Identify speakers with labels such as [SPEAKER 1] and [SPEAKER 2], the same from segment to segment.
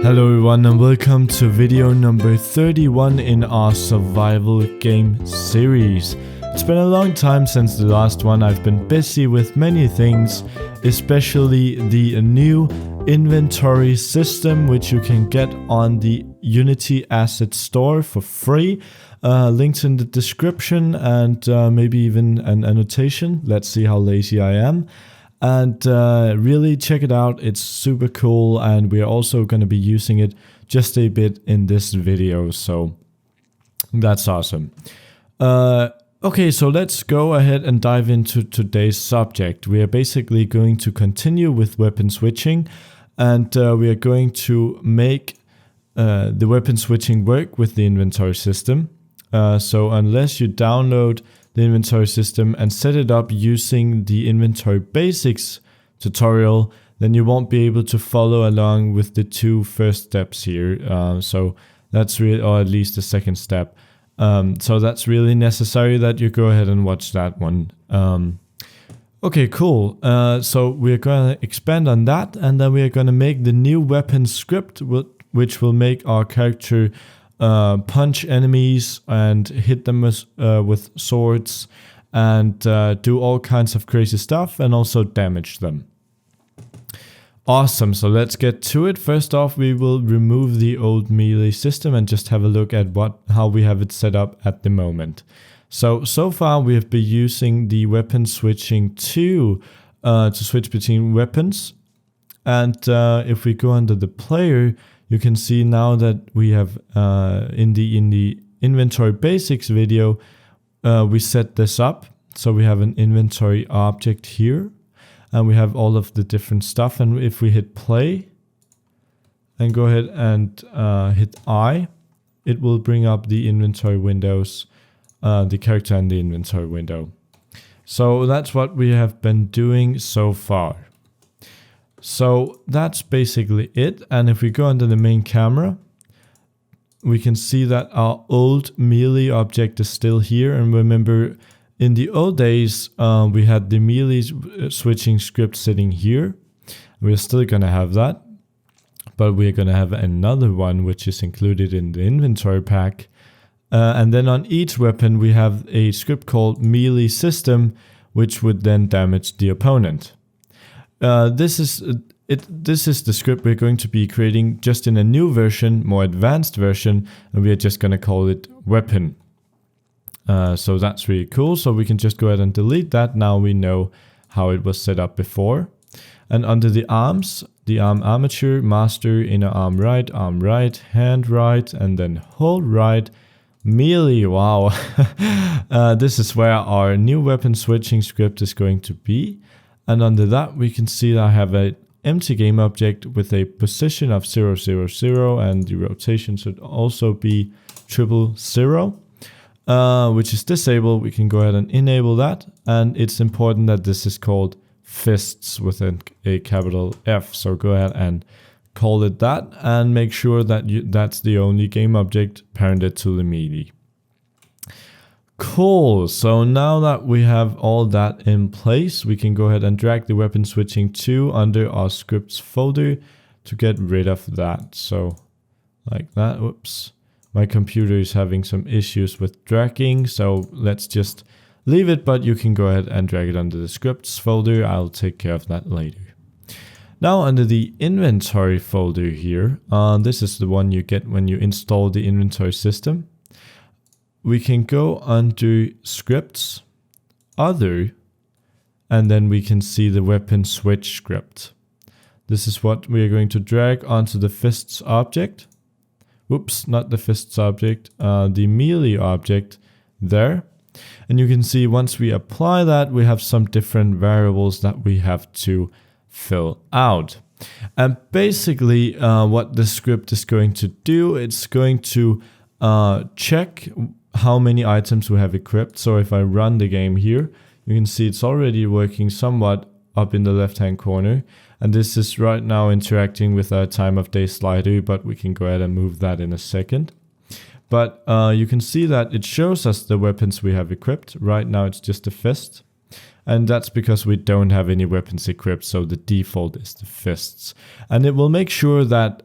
[SPEAKER 1] Hello everyone and welcome to video number 31 in our survival game series. It's been a long time since the last one. I've been busy with many things, especially the new inventory system which you can get on the Unity Asset Store for free. Links in the description and maybe even an annotation. Let's see how lazy I am. And really check it out, it's super cool, and we are also going to be using it just a bit in this video, so that's awesome. Okay, so let's go ahead and dive into today's subject. We are basically going to continue with weapon switching, and we are going to make the weapon switching work with the inventory system. So unless you download the inventory system and set it up using the inventory basics tutorial, then you won't be able to follow along with the two first steps here. So that's really, or at least the second step. So that's really necessary that you go ahead and watch that one. Okay, cool. So we're going to expand on that, and then we're going to make the new weapon script, which will make our character punch enemies and hit them with swords and do all kinds of crazy stuff and also damage them. Awesome, so let's get to it. First off, we will remove the old melee system and just have a look at how we have it set up at the moment. So far we have been using the weapon switching to switch between weapons. And if we go under the player, you can see now that we have in the inventory basics video, we set this up. So we have an inventory object here, and we have all of the different stuff. And if we hit play and go ahead and hit I, it will bring up the inventory windows, the character and the inventory window. So that's what we have been doing so far. So that's basically it, and if we go under the main camera, we can see that our old melee object is still here. And remember, in the old days, we had the melee switching script sitting here. We're still going to have that, but we're going to have another one which is included in the inventory pack. And then on each weapon, we have a script called melee system, which would then damage the opponent. This is the script we're going to be creating just in a new version, more advanced version, and we are just going to call it weapon. So that's really cool. So we can just go ahead and delete that. Now we know how it was set up before. And under the arms, the arm armature, master, inner arm right, hand right, and then hold right, melee. Wow. This is where our new weapon switching script is going to be. And under that, we can see that I have an empty game object with a position of 0, 0, 0, and the rotation should also be 0, 0, which is disabled. We can go ahead and enable that. And it's important that this is called fists with a capital F. So go ahead and call it that and make sure that that's the only game object parented to the melee. Cool, so now that we have all that in place, we can go ahead and drag the weapon switching to under our scripts folder to get rid of that. So like that. Whoops, my computer is having some issues with dragging, so let's just leave it, but you can go ahead and drag it under the scripts folder. I'll take care of that later. Now under the inventory folder here, this is the one you get when you install the inventory system. We can go under scripts, other, and then we can see the weapon switch script. This is what we are going to drag onto the fists object. Whoops, not the fists object, the melee object there. And you can see once we apply that, we have some different variables that we have to fill out. And basically what the script is going to do, it's going to check how many items we have equipped. So if I run the game here, you can see it's already working somewhat up in the left hand corner, and this is right now interacting with our time of day slider, but we can go ahead and move that in a second. But you can see that it shows us the weapons we have equipped. Right now it's just a fist. And that's because we don't have any weapons equipped, so the default is the fists. And it will make sure that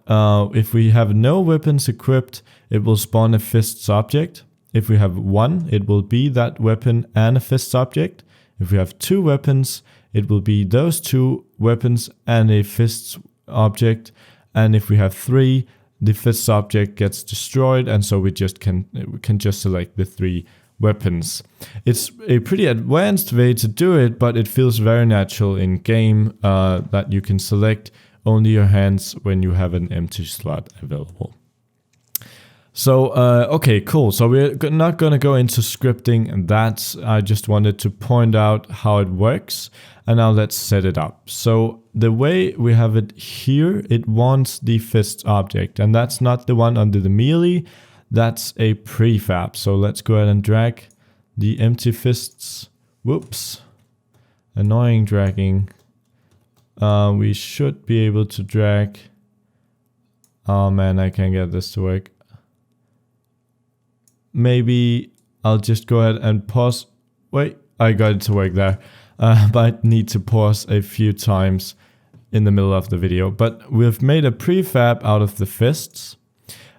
[SPEAKER 1] if we have no weapons equipped, it will spawn a fists object. If we have one, it will be that weapon and a fists object. If we have two weapons, it will be those two weapons and a fists object. And if we have three, the fists object gets destroyed, and so we can just select the three weapons. It's a pretty advanced way to do it, but it feels very natural in game that you can select only your hands when you have an empty slot available. So, okay, cool. So we're not going to go into scripting that. I just wanted to point out how it works. And now let's set it up. So the way we have it here, it wants the fist object. And that's not the one under the melee. That's a prefab. So let's go ahead and drag the empty fists. Whoops. Annoying dragging. We should be able to drag. Oh man, I can't get this to work. Maybe I'll just go ahead and pause. Wait, I got it to work there. But I need to pause a few times in the middle of the video. But we've made a prefab out of the fists.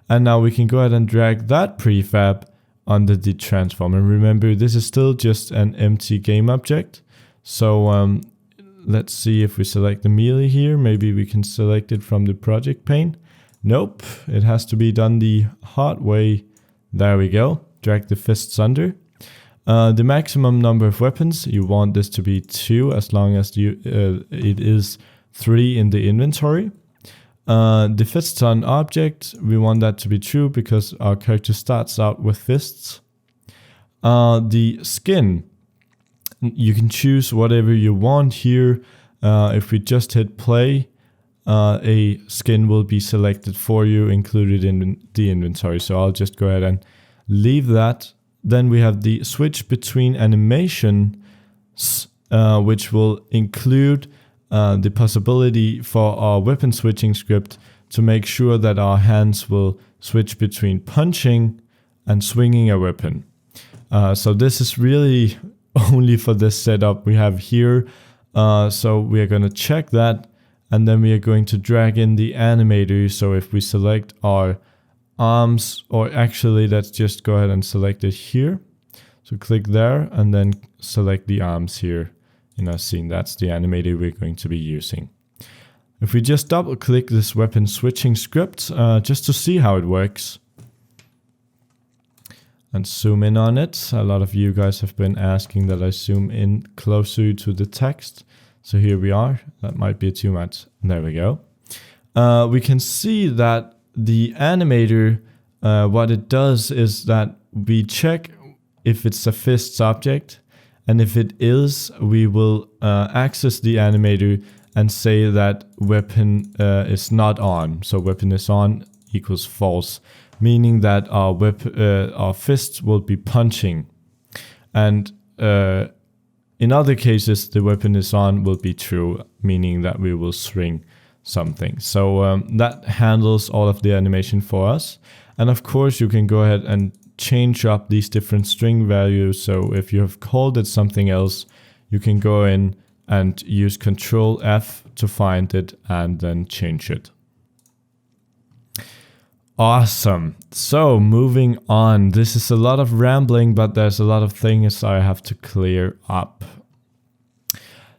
[SPEAKER 1] And now we can go ahead and drag that prefab under the transform. And remember, this is still just an empty game object. So let's see if we select the melee here. Maybe we can select it from the project pane. Nope, it has to be done the hard way. There we go. Drag the fists under. The maximum number of weapons, you want this to be 2 as long as it is 3 in the inventory. The fists on object, we want that to be true because our character starts out with fists. The skin, you can choose whatever you want here. If we just hit play, a skin will be selected for you, included in the inventory. So I'll just go ahead and leave that. Then we have the switch between animations, which will include the possibility for our weapon switching script to make sure that our hands will switch between punching and swinging a weapon. So this is really only for this setup we have here. So we are going to check that, and then we are going to drag in the animator. So if we select our arms, or actually let's just go ahead and select it here. So click there and then select the arms here in our scene. That's the animator we're going to be using. If we just double click this weapon switching script just to see how it works and zoom in on it. A lot of you guys have been asking that I zoom in closer to the text. So here we are. That might be too much. There we go. We can see that the animator, what it does is that we check if it's a fists object, and if it is, we will access the animator and say that weapon is not on. So weapon is on equals false, meaning that our fists will be punching. And in other cases, the weapon is on will be true, meaning that we will swing something. So that handles all of the animation for us. And of course, you can go ahead and change up these different string values. So if you have called it something else, you can go in and use Control F to find it and then change it. Awesome. So moving on. This is a lot of rambling, but there's a lot of things I have to clear up.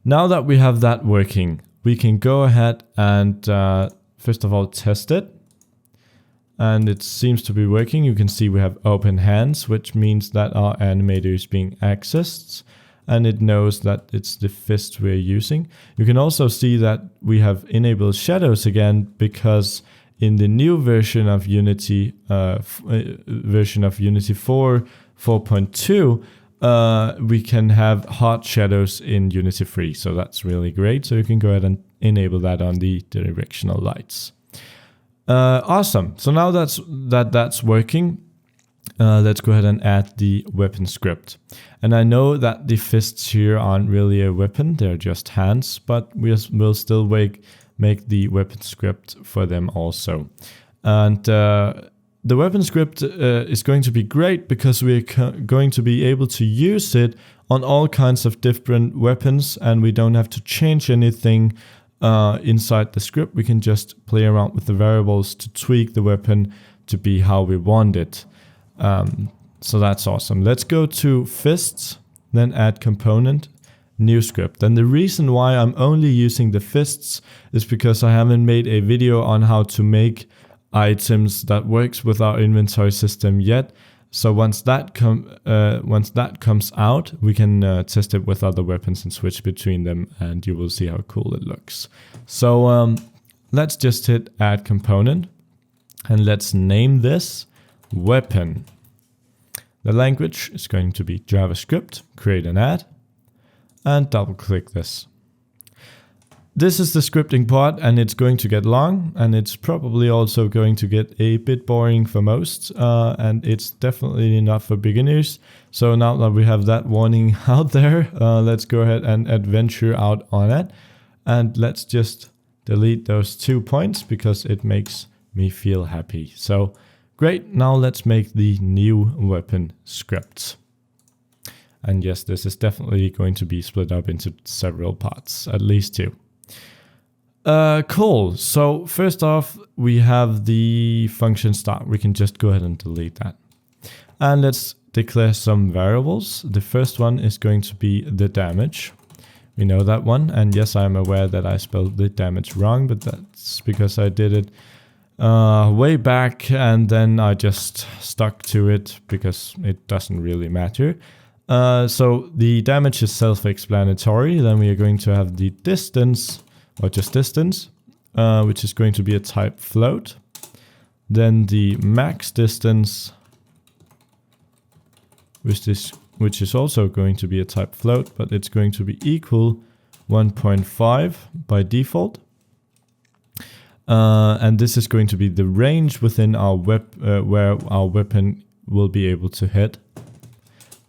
[SPEAKER 1] Now that we have that working, we can go ahead and first of all test it. And it seems to be working. You can see we have open hands, which means that our animator is being accessed. And it knows that it's the fist we're using. You can also see that we have enabled shadows again, because in the new version of Unity, version of Unity 4.2, we can have hard shadows in Unity 3. So that's really great. So you can go ahead and enable that on the directional lights. Awesome. So now that's working. Let's go ahead and add the weapon script. And I know that the fists here aren't really a weapon, they're just hands, but we'll still make the weapon script for them also. And the weapon script is going to be great because we're going to be able to use it on all kinds of different weapons, and we don't have to change anything inside the script. We can just play around with the variables to tweak the weapon to be how we want it. So that's awesome. Let's go to fists, then add component, new script. And the reason why I'm only using the fists is because I haven't made a video on how to make items that works with our inventory system yet. So once that comes out, we can test it with other weapons and switch between them, and you will see how cool it looks. So let's just hit add component, and let's name this weapon. The language is going to be JavaScript, create an add, and double click this. This is the scripting part, and it's going to get long, and it's probably also going to get a bit boring for most, and it's definitely not for beginners. So now that we have that warning out there, let's go ahead and adventure out on it. And let's just delete those 2 points because it makes me feel happy. So great, now let's make the new weapon script. And yes, this is definitely going to be split up into several parts, at least 2. Cool. So first off, we have the function start. We can just go ahead and delete that. And let's declare some variables. The first one is going to be the damage. We know that one. And yes, I'm aware that I spelled the damage wrong, but that's because I did it way back and then I just stuck to it because it doesn't really matter. So the damage is self-explanatory. Then we are going to have the distance, or just distance, which is going to be a type float. Then the max distance, which is also going to be a type float, but it's going to be equal 1.5 by default. And this is going to be the range within our where our weapon will be able to hit.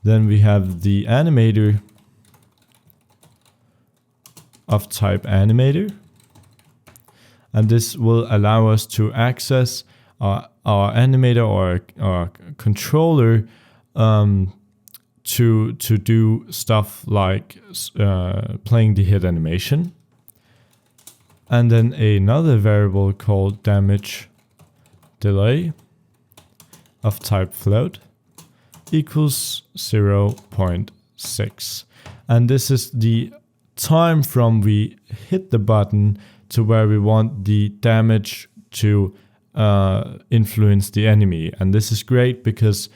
[SPEAKER 1] Then we have the animator of type animator, and this will allow us to access our animator or our controller to do stuff like playing the hit animation. And then another variable called damage delay of type float equals 0.6, and this is the time from we hit the button to where we want the damage to influence the enemy. And this is great because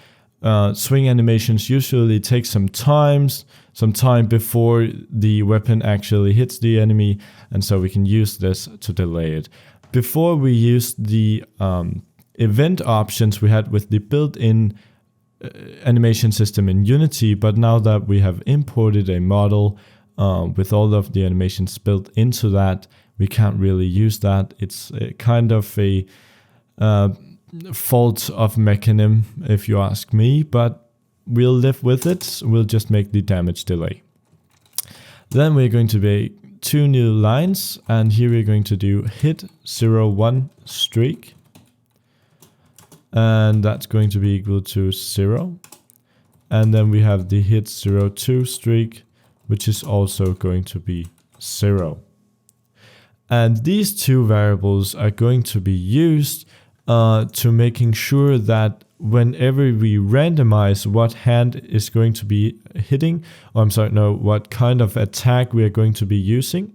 [SPEAKER 1] swing animations usually take some time before the weapon actually hits the enemy, and so we can use this to delay it. Before we used the event options we had with the built-in animation system in Unity, but now that we have imported a model with all of the animations built into that, we can't really use that. It's kind of a fault of mechanism, if you ask me, but we'll live with it. We'll just make the damage delay. Then we're going to make 2 new lines, and here we're going to do hit 0.1 streak, and that's going to be equal to 0. And then we have the hit 0.2 streak, which is also going to be 0. And these 2 variables are going to be used to making sure that whenever we randomize what hand is going to be hitting, or what kind of attack we are going to be using,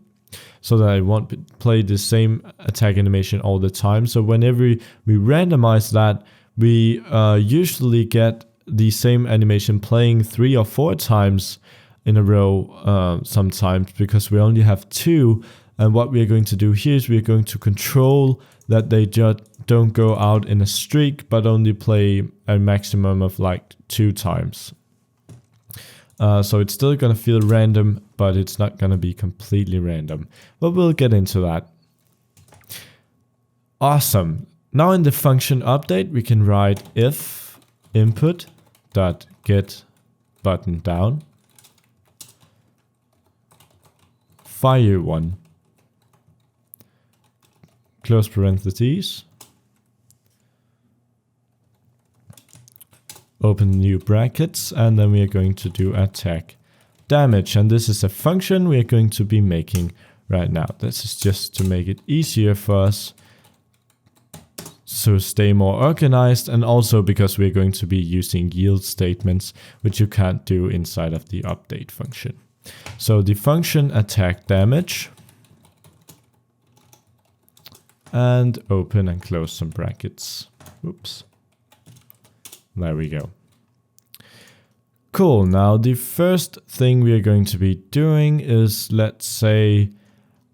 [SPEAKER 1] so that I won't play the same attack animation all the time. So whenever we randomize that, we usually get the same animation playing 3 or 4 times in a row sometimes, because we only have 2. And what we are going to do here is we are going to control that they just don't go out in a streak, but only play a maximum of like 2 times. So it's still going to feel random, but it's not going to be completely random. But we'll get into that. Awesome. Now in the function update, we can write if input.get button down fire 1 close parentheses open new brackets, and then we are going to do attack damage. And this is a function we are going to be making right now. This is just to make it easier for us to stay more organized, and also because we're going to be using yield statements, which you can't do inside of the update function. So the function attack damage, and open and close some brackets. Oops. There we go. Cool. Now the first thing we are going to be doing is, let's say,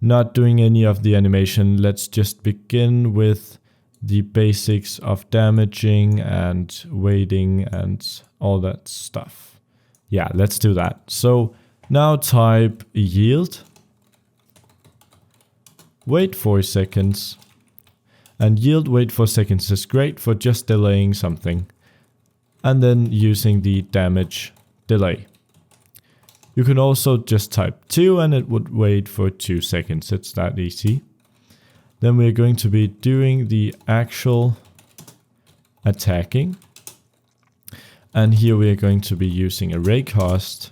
[SPEAKER 1] not doing any of the animation. Let's just begin with the basics of damaging and weighting and all that stuff. Yeah, let's do that. So now type yield, wait 4 seconds, and yield wait 4 seconds is great for just delaying something, and then using the damage delay. You can also just type 2 and it would wait for 2 seconds. It's that easy. Then we're going to be doing the actual attacking. And here we are going to be using a raycast.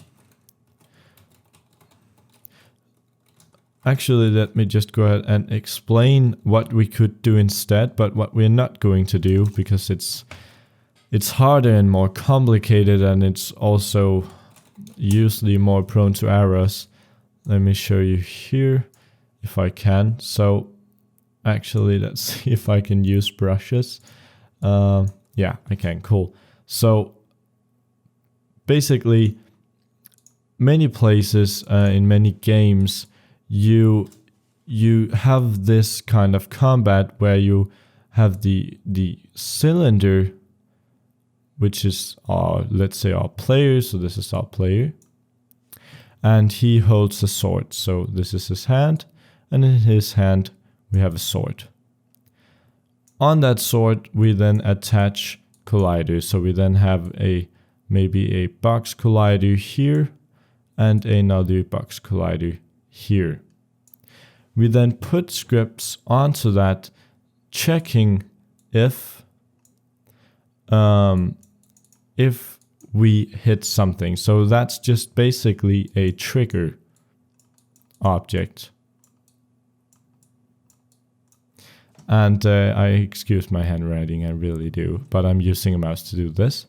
[SPEAKER 1] Actually, let me just go ahead and explain what we could do instead, but what we're not going to do, because it's harder and more complicated, and it's also usually more prone to errors. Let me show you here if I can. So actually, let's see if I can use brushes. Yeah, I can. Cool. So basically, many places in many games, you have this kind of combat where you have the cylinder, which is our, let's say, our player. So this is our player, and he holds a sword. So this is his hand, and in his hand we have a sword. On that sword we then attach colliders. So we then have maybe a box collider here and another box collider here. We then put scripts onto that, checking if we hit something. So that's just basically a trigger object. And I excuse my handwriting, I really do, but I'm using a mouse to do this.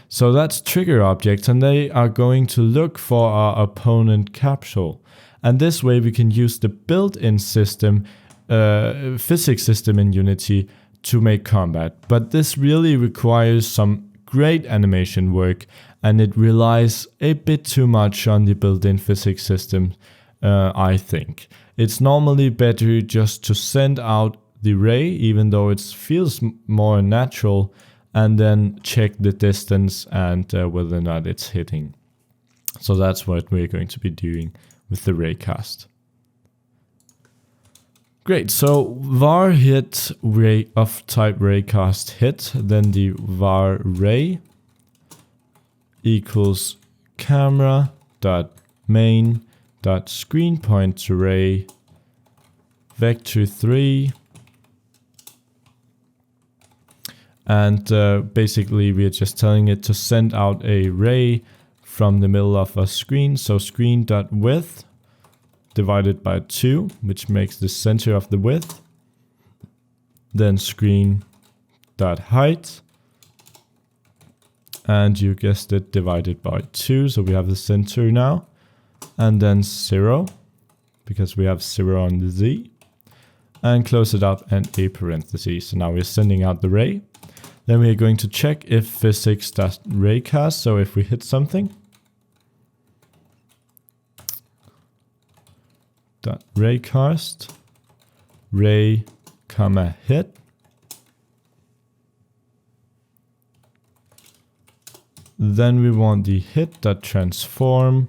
[SPEAKER 1] So that's trigger objects, and they are going to look for our opponent capsule. And this way we can use the built-in system, physics system in Unity to make combat. But this really requires some great animation work, and it relies a bit too much on the built-in physics system, I think. It's normally better just to send out the ray, even though it feels more natural, and then check the distance and whether or not it's hitting. So that's what we're going to be doing with the raycast. Great, so var hit ray of type raycast hit, then the var ray equals camera dot main dot screen point array vector 3. And basically we are just telling it to send out a ray from the middle of a screen. So screen.width divided by 2, which makes the center of the width. Then screen.height. And you guessed it, divided by 2. So we have the center now. And then 0, because we have 0 on the Z. And close it up and a parenthesis. So now we're sending out the ray. Then we are going to check if physics does raycast. So if we hit something, dot raycast ray comma hit. Then we want the hit dot transform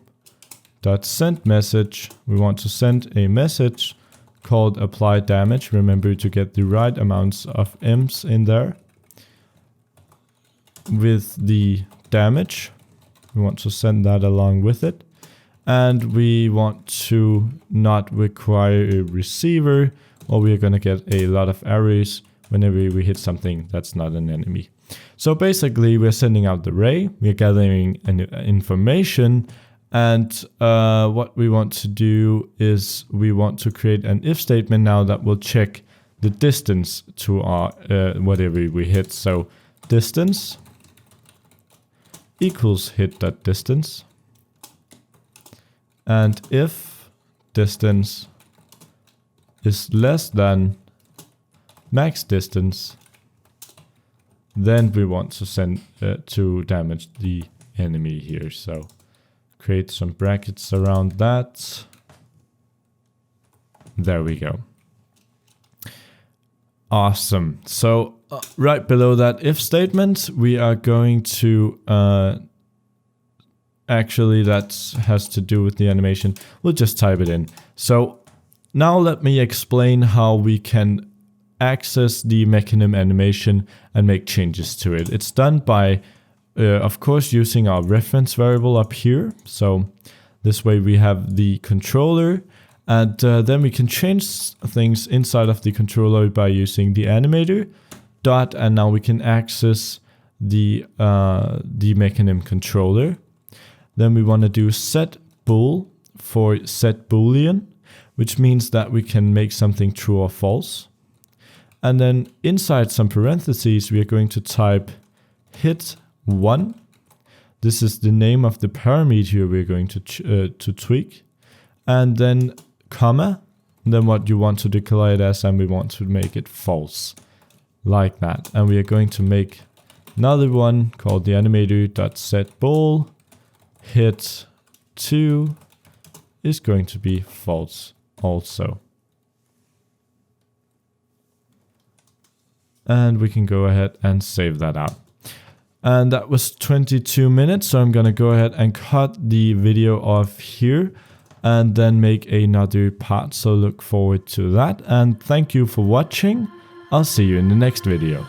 [SPEAKER 1] dot send message. We want to send a message called apply damage. Remember to get the right amounts of imps in there. With the damage, we want to send that along with it. And we want to not require a receiver, or we're going to get a lot of errors whenever we hit something that's not an enemy. So basically we're sending out the ray, we're gathering information, and what we want to do is we want to create an if statement now that will check the distance to our whatever we hit. So distance equals hit that distance, and if distance is less than max distance, then we want to send to damage the enemy here. So create some brackets around that. There we go. Awesome. So right below that if statement, we are going to actually that has to do with the animation. We'll just type it in. So now let me explain how we can access the mechanism animation and make changes to it. It's done by, of course, using our reference variable up here. So this way we have the controller, and then we can change things inside of the controller by using the animator dot, and now we can access the mechanism controller. Then we want to do set bool for set boolean, which means that we can make something true or false. And then inside some parentheses, we are going to type hit1. This is the name of the parameter we're going to tweak. And then comma, then what you want to declare it as, and we want to make it false, like that. And we are going to make another one called the animator.setBool. Hit2 is going to be false also. And we can go ahead and save that out. And that was 22 minutes. So I'm going to go ahead and cut the video off here and then make another part. So look forward to that. And thank you for watching. I'll see you in the next video.